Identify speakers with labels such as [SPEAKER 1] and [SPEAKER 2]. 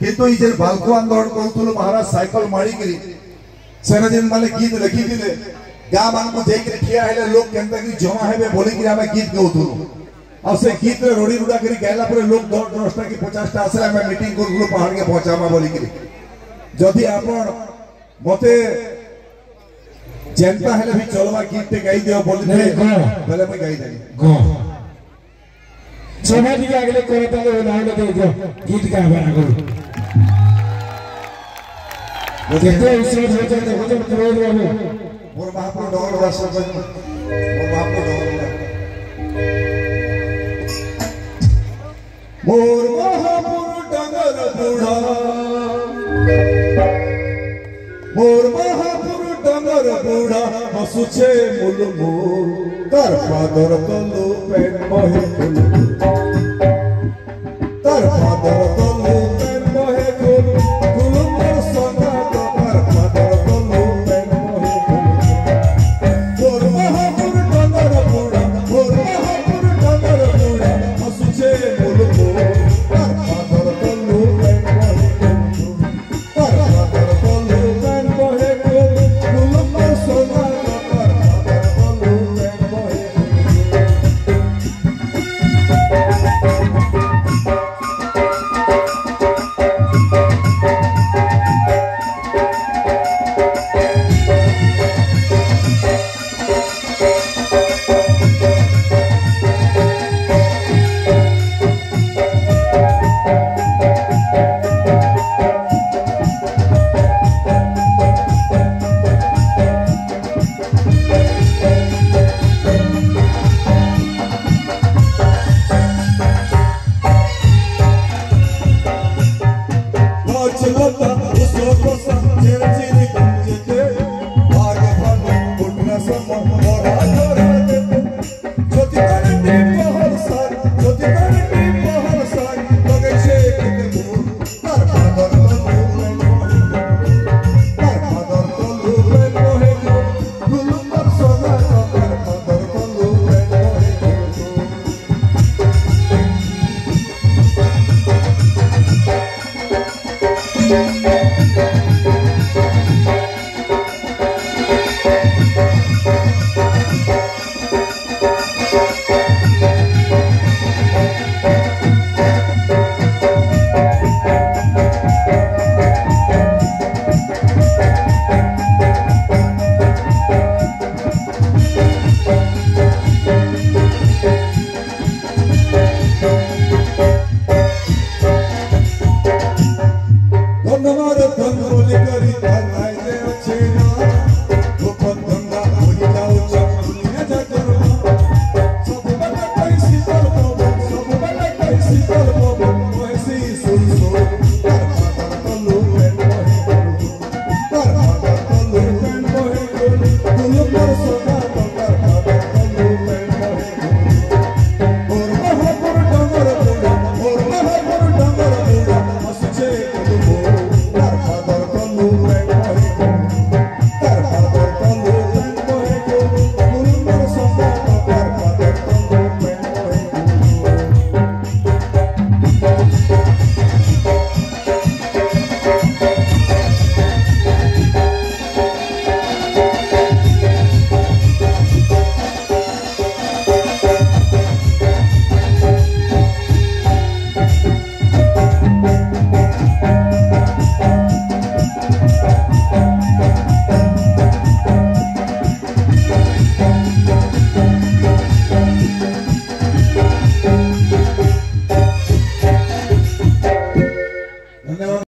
[SPEAKER 1] किंतु ये बालको आंदोलन करूँ महाराज साइकिल मारिकी सेना जिन माने गीत लिखी थे गाँ मान को जाकर ठिया है लोग केंता कि जमा है बोलिकी आम गीत गाऊँ और से गीत रोड़ी रुड़ा करी गायला पर लोग 10टा कि 50टा आसे आम मीटिंग करूँ पहाड़ के पहुंचामा बोलिकी जदि आपण मते जेनता हेले भी चलवा गीत ते गाई दियो बोली थे पहले मैं गाई देनी
[SPEAKER 2] गो समाधि के अगले करता है नाम दे दियो गीत का बना करो देखते हैं इसमें हो जाते हो तो रोड वाले
[SPEAKER 1] मोर महापुर डोर रास्ता पर मोर महापुर डोर मोर महापुर डगर बूढ़ा मोर महापुर डगर बूढ़ा हसुछे मुलमु तार फादर तलु पेट बहे तार फादर